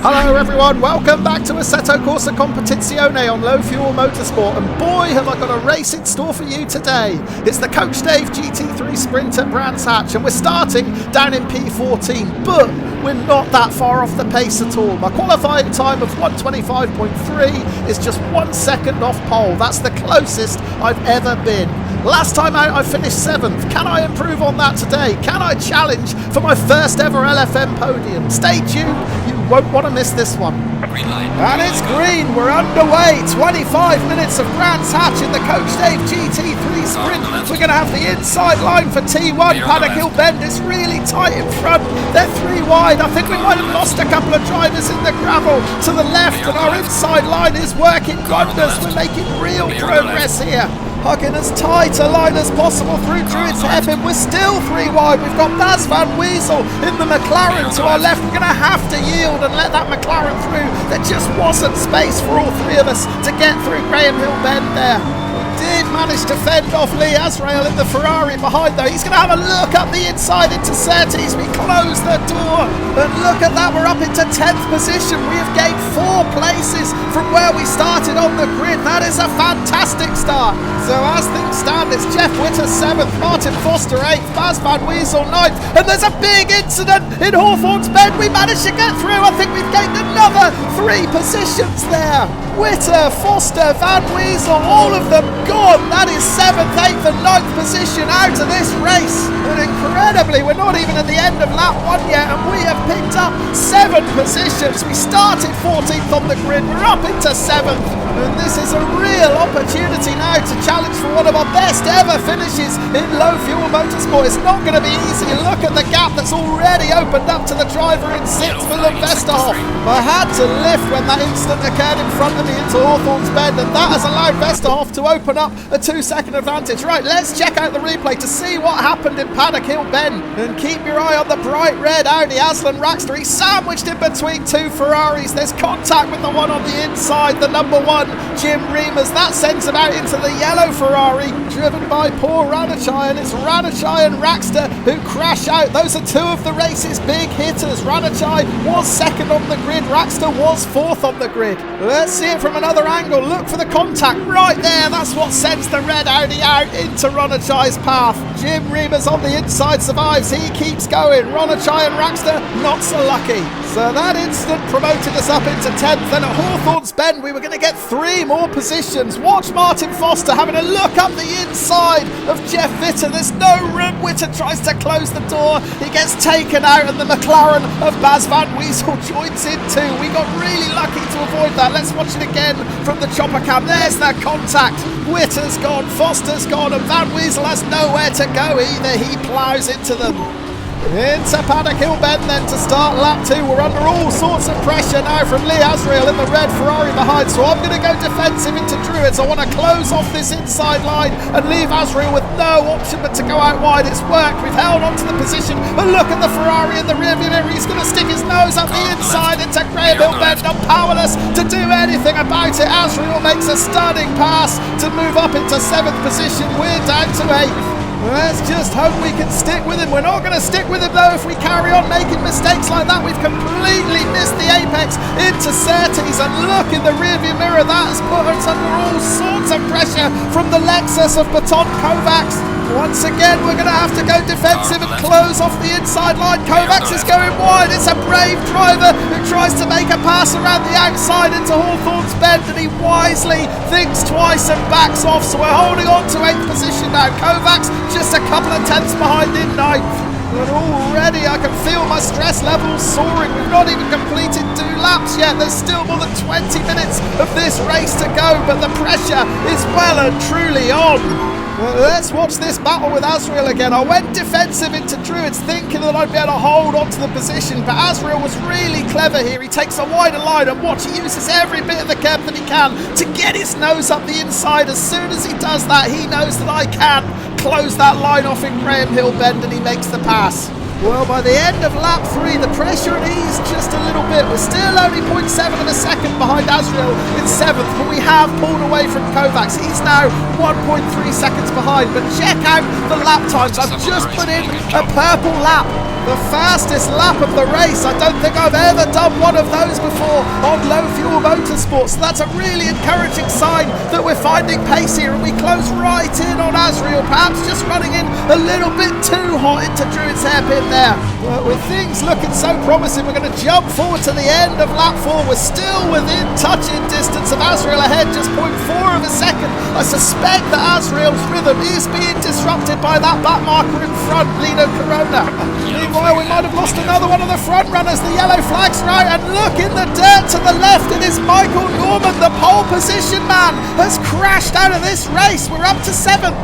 Hello everyone, welcome back to Assetto Corsa Competizione on Low Fuel Motorsport, and boy have I got a race in store for you today. It's the Coach Dave GT3 Sprint at Brands Hatch, and we're starting down in P14, but we're not that far off the pace at all. My qualifying time of 1:25.3 is just 1 second off pole. That's the closest I've ever been. Last time out I finished 7th. Can I improve on that today? Can I challenge for my first ever LFM podium? Stay tuned, you won't want to miss this one. Green light. And it's green, we're underway. 25 minutes of Brands Hatch in the Coach Dave GT3 Sprint. We're going to have the inside line for T1. Paddock Hill Bend is really tight in front. They're 3 wide. I think we might have lost a couple of drivers in the gravel to the left, and our inside line is working wonders. We're making real progress here. Hugging as tight a line as possible through Druid's Hairpin. We're still 3 wide. We've got Baz Van Wezel in the McLaren to our left. We're going to have to yield and let that McLaren through. There just wasn't space for all 3 of us to get through Graham Hill Bend there. Did manage to fend off Lee Azrael in the Ferrari behind though. He's going to have a look up the inside into Surtees. We close the door and look at that, we're up into 10th position. We have gained 4 places from where we started on the grid. That is a fantastic start. So as things stand, it's Jeff Witter 7th, Martin Foster 8th, Baz Van Wezel 9th, and there's a big incident in Hawthorne's Bend. We managed to get through. I think we've gained another 3 positions there. Witter, Foster, Van Wezel, all of them gone. That is 7th, 8th and 9th position out of this race. And incredibly, we're not even at the end of lap 1 yet, and we have picked up 7 positions. We started 14th on the grid, we're up into 7th. And this is a real opportunity now to challenge for one of our best ever finishes in Low Fuel Motorsport. It's not going to be easy. Look at the gap that's already opened up to the driver in 6th, Willem Westerhoff. I had to lift when that incident occurred in front of me into Hawthorne's Bend, and that has allowed Westerhoff to open up a 2-second advantage. Right, let's check out the replay to see what happened in Paddock Hill Bend. And keep your eye on the bright red Audi Aslan Raxter. He's sandwiched in between 2 Ferraris. There's contact with the one on the inside, the number 1, Jim Reimers. That sends him out into the yellow Ferrari, driven by poor Ranachai, and it's Ranachai and Raxter who crash out. Those are 2 of the race's big hitters. Ranachai was 2nd on the grid, Raxter was 4th on the grid. Let's see it from another angle. Look for the contact right there. That's what sends the red Audi out into Ranachai's path. Jim Reimers on the inside survives. He keeps going. Ranachai and Raxter not so lucky. So that incident promoted us up into 10th. Then at Hawthorne's Bend we were going to get 3 more positions. Watch Martin Foster having a look up the inside of Jeff Witter. There's no room. Witter tries to close the door. He gets taken out, and the McLaren of Baz Van Wezel joins in too. We got really lucky to avoid that. Let's watch it again from the chopper cam. There's that contact. Witter's gone, Foster's gone, and Van Wezel has nowhere to go either. He ploughs into them. Into Paddock Hill Bend then to start lap 2. We're under all sorts of pressure now from Lee Azrael in the red Ferrari behind, so I'm going to go defensive into Druids. I want to close off this inside line and leave Azrael with no option but to go out wide. It's worked. We've held on to the position, but look at the Ferrari in the rearview mirror. He's going to stick his nose up the inside into Graham Hill Bend. I'm powerless to do anything about it. Azrael makes a stunning pass to move up into 7th position. We're down to 8th. Let's just hope we can stick with him. We're not going to stick with him though if we carry on making mistakes like that. We've completely missed the apex into Surtees, and look in the rearview mirror. That has put us under all sorts of pressure from the Lexus of Baton Kovacs. Once again, we're going to have to go defensive and close off the inside line. Kovacs is going wide. It's a brave driver who tries to make a pass around the outside into Hawthorne's Bend, and he wisely thinks twice and backs off. So we're holding on to 8th position now. Kovacs just a couple of tenths behind in 9th. And already I can feel my stress levels soaring. We've not even completed 2 laps yet. There's still more than 20 minutes of this race to go, but the pressure is well and truly on. Well, let's watch this battle with Azrael again. I went defensive into Druids thinking that I'd be able to hold on to the position, but Azrael was really clever here. He takes a wider line, and watch, he uses every bit of the curb that he can to get his nose up the inside. As soon as he does that, he knows that I can close that line off in Graham Hill Bend, and he makes the pass. Well, by the end of lap 3, the pressure had eased just a little bit. We're still only 0.7 of a second behind Azrael in 7th, but we have pulled away from Kovacs. He's now 1.3 seconds behind, but check out the lap times. I've just put in a purple lap. The fastest lap of the race. I don't think I've ever done one of those before on Low Fuel Motorsport. So that's a really encouraging sign that we're finding pace here, and we close right in on Azriel, perhaps just running in a little bit too hot into Druid's hairpin there. But with things looking so promising, we're going to jump forward to the end of lap 4. We're still within touching distance of Azriel ahead, just 0.4 of a second. I suspect that Azriel's rhythm is being disrupted by that back marker in front, Lino Corona. Meanwhile, we might have lost another one of the front runners. The yellow flag's right, and look in the dirt to the left. It is Michael Norman, the pole position man, has crashed out of this race. We're up to 7th.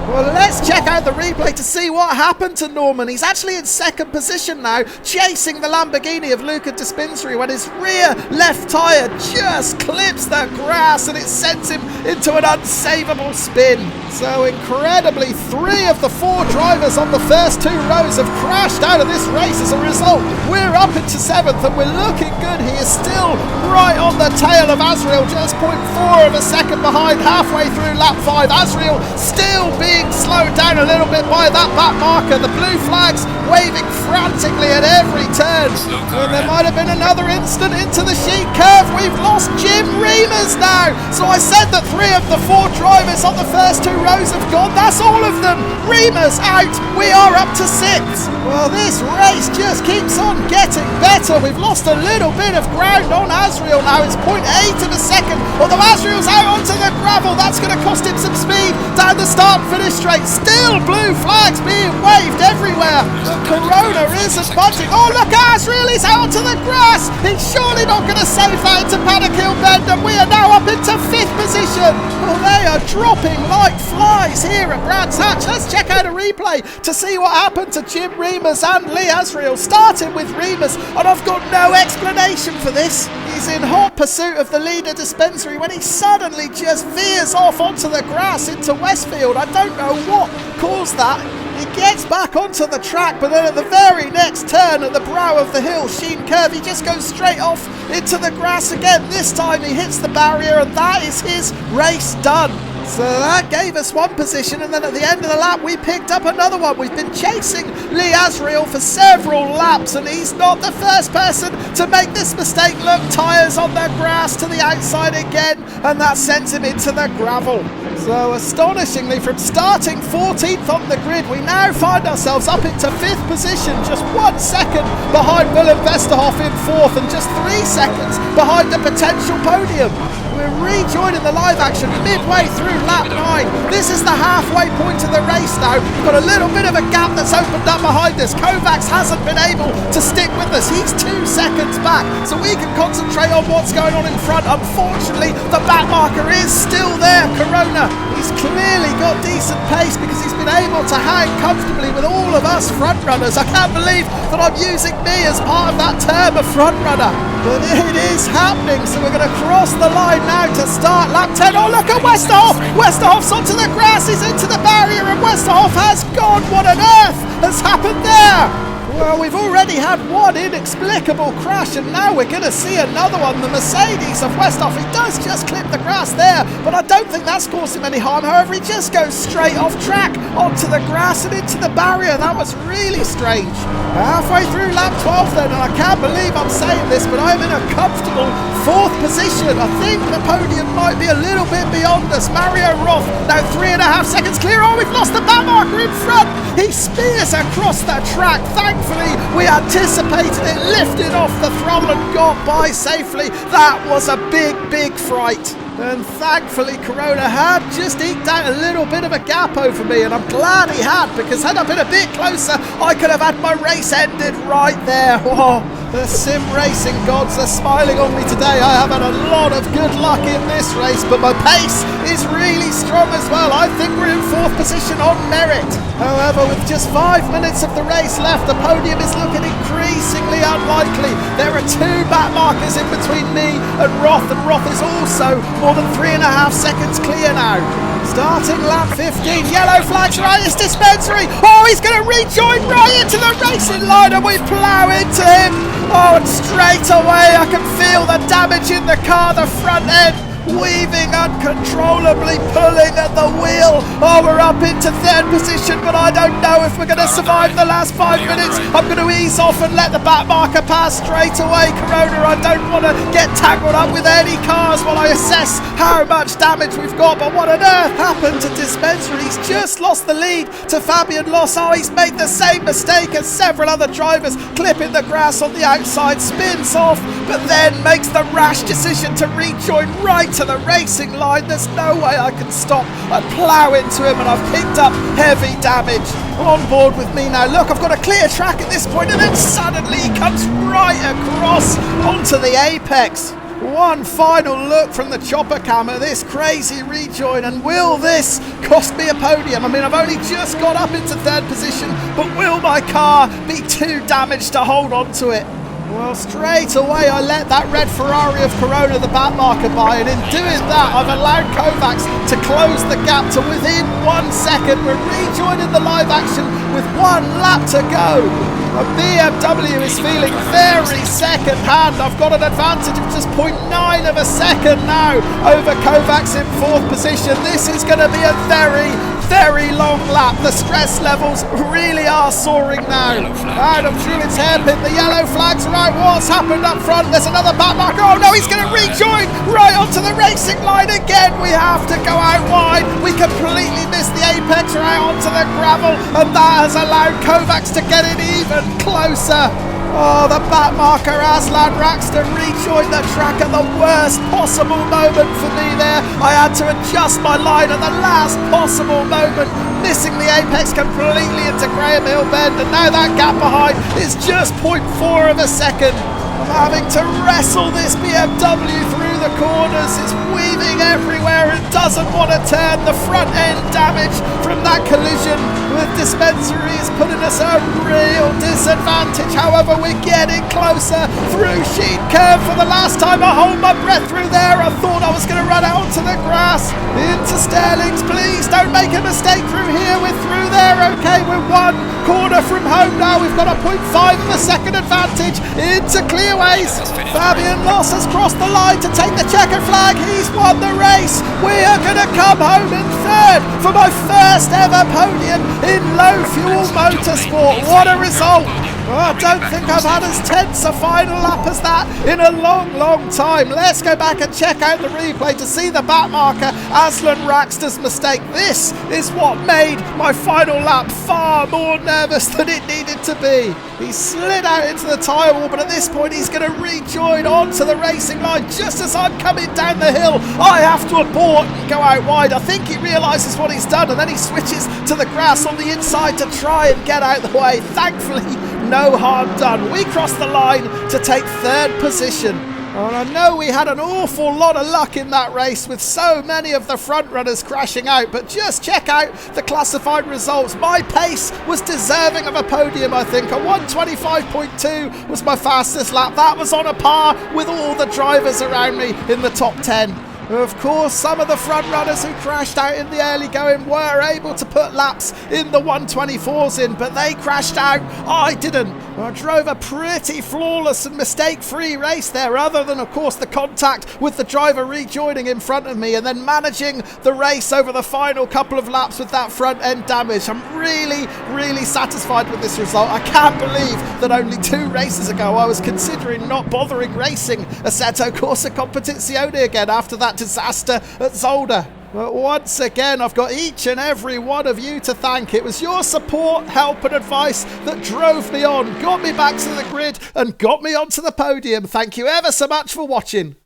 Well, let's check out the replay to see what happened to Norman. He's actually in 2nd position now, chasing the Lamborghini of Luca Dispensary when his rear left tyre just clips the grass and it sends him into an unsavable spin. So incredibly, 3 of the 4 drivers on the first 2 rows have crashed out of this race as a result. We're up into 7th and we're looking good. He is still right on the tail of Azriel, just 0.4 of a second behind halfway through lap 5. Azriel still being slowed down a little bit by that back marker. The blue flags waving frantically at every turn. And there might have been another instant into the sheet curve. We've lost Jim Reimers now. So I said that 3 of the 4 drivers on the first 2 rows have gone. That's all of them. Reimers out. We are up to 6th. Well, this race just keeps on getting better. We've lost a little bit of ground on Azriel now. It's 0.8 of a second. Although Azriel's out onto the gravel, that's going to cost him some speed down the start and finish straight. Still blue flags being waved everywhere. But Corona isn't budging. Oh, look, Azriel is out onto the grass. He's surely not going to save that into Paddock Hill Bend, and we are now up into 5th position. Well, they are dropping like flies here at Brands Hatch. Let's check out a replay to see what happened to Jim Reimers and Lee Azriel. Starting with Reimers, and I've got no explanation for this. He's in hot pursuit of the leader Dispensary when he suddenly just veers off onto the grass into Westfield. I don't know what caused that. He gets back onto the track, but then at the very next turn at the brow of the hill, Sheen Curve, he just goes straight off into the grass again. This time he hits the barrier, and that is his race done. So that gave us 1 position, and then at the end of the lap we picked up another one. We've been chasing Lee Azriel for several laps, and he's not the first person to make this mistake. Look, tyres on the grass to the outside again, and that sends him into the gravel. So astonishingly, from starting 14th on the grid, we now find ourselves up into 5th position, just 1 second behind Willem Westerhoff in 4th, and just 3 seconds behind the potential podium. We're rejoining the live action midway through lap 9. This is the halfway point of the race now. We've got a little bit of a gap that's opened up behind us. Kovacs hasn't been able to stick with us. He's 2 seconds back, so we can concentrate on what's going on in front. Unfortunately, the back marker is still there, Corona. He's clearly got decent pace because he's been able to hang comfortably with all of us front runners. I can't believe that I'm using me as part of that term of front runner. But it is happening, so we're going to cross the line now to start lap 10. Oh, look at Westerhoff! Westerhoff's onto the grass, he's into the barrier, and Westerhoff has gone. What on earth has happened there? Well, we've already had 1 inexplicable crash, and now we're going to see another one. The Mercedes of Westerhoff, he does just clip the grass there, but I don't think that's caused him any harm. However, he just goes straight off track onto the grass and into the barrier. That was really strange. Halfway through lap 12 then, and I can't believe I'm saying this, but I'm in a comfortable 4th position. I think the podium might be a little bit beyond us. Mario Roth now 3.5 seconds clear. Oh, we've lost the back marker in front. He spears across the track. Thankfully, we anticipated it, lifted off the throttle and got by safely. That was a big fright. And thankfully Corona had just eked out a little bit of a gap over me, and I'm glad he had, because had I been a bit closer I could have had my race ended right there. Whoa, the sim racing gods are smiling on me today. I have had a lot of good luck in this race, but my pace is really strong as well. I think we're in 4th position on merit. However, with just 5 minutes of the race left, the podium is looking increasingly unlikely. There are 2 back markers in between me and Roth is also more than 3.5 seconds clear now. Starting lap 15, yellow flags right, it's Dispensary. Oh, he's going to rejoin right into the racing line, and we plough into him. Oh, and straight away I can feel the damage in the car, the front end weaving uncontrollably, pulling at the wheel. Oh, we're up into third position, but I don't know if we're going to survive the last 5 minutes. I'm going to ease off and let the back marker pass straight away. Corona, I don't want to get tangled up with any cars while I assess how much damage we've got. But what on earth happened to Dispensary? He's just lost the lead to Fabian Loss. Oh, he's made the same mistake as several other drivers, clipping the grass on the outside, spins off, but then makes the rash decision to rejoin right to the racing line. There's no way I can stop. I plough into him and I've picked up heavy damage. On board with me now. Look, I've got a clear track at this point, and then suddenly he comes right across onto the apex. One final look from the chopper cam at this crazy rejoin, and will this cost me a podium? I mean, I've only just got up into third position, but will my car be too damaged to hold on to it? Well, straight away I let that red Ferrari of Corona the back marker by, and in doing that I've allowed Kovacs to close the gap to within 1 second. We're rejoining the live action with 1 lap to go. A BMW is feeling very second hand. I've got an advantage of just 0.9 of a second now over Kovacs in 4th position. This is going to be a very long lap. The stress levels really are soaring now. Out of Truett's hairpin, the yellow flags are out. What's happened up front? There's another back marker. Oh no, he's going to rejoin right onto the racing line again. We have to go out wide. We completely missed the apex right onto the gravel, and that has allowed Kovacs to get it even closer. Oh, the back marker Aslan Raxton rejoined the track at the worst possible moment for me there. I had to adjust my line at the last possible moment, missing the apex completely into Graham Hill Bend, and now that gap behind is just 0.4 of a second. I'm having to wrestle this BMW through the corners. It's weaving everywhere and doesn't want to turn. The front end damage from that collision with Dispensary is putting us at a real disadvantage. However, we're getting closer through Sheet Curve for the last time. I hold my breath through there. I thought I was going to run out onto the grass. Into Sterling's, please don't make a mistake through here. We're through there. Okay, we're 1 corner from home now. We've got a 0.5 of a second advantage into Clearways. Fabian Loss has crossed the line to take the checkered flag. He's won the race. We are going to come home in 3rd for my first ever podium in Low Fuel Motorsport. What a result. I don't think I've had as tense a final lap as that in a long time. Let's go back and check out the replay to see the back marker Aslan Raxton's mistake. This is what made my final lap far more nervous than it needed to be. He slid out into the tyre wall, but at this point he's going to rejoin onto the racing line just as I'm coming down the hill. I have to abort and go out wide. I think he realises what he's done, and then he switches to the grass on the inside to try and get out the way. Thankfully, no harm done. We crossed the line to take 3rd position. And I know we had an awful lot of luck in that race with so many of the front runners crashing out, but just check out the classified results. My pace was deserving of a podium, I think. A 1:25.2 was my fastest lap. That was on a par with all the drivers around me in the top 10. Of course, some of the front runners who crashed out in the early going were able to put laps in the 124s in, but they crashed out. I didn't. I drove a pretty flawless and mistake-free race there, other than, of course, the contact with the driver rejoining in front of me and then managing the race over the final couple of laps with that front-end damage. I'm really satisfied with this result. I can't believe that only 2 races ago I was considering not bothering racing Assetto Corsa Competizione again after that disaster at Zolder. But once again, I've got each and every one of you to thank. It was your support, help and advice that drove me on, got me back to the grid and got me onto the podium. Thank you ever so much for watching.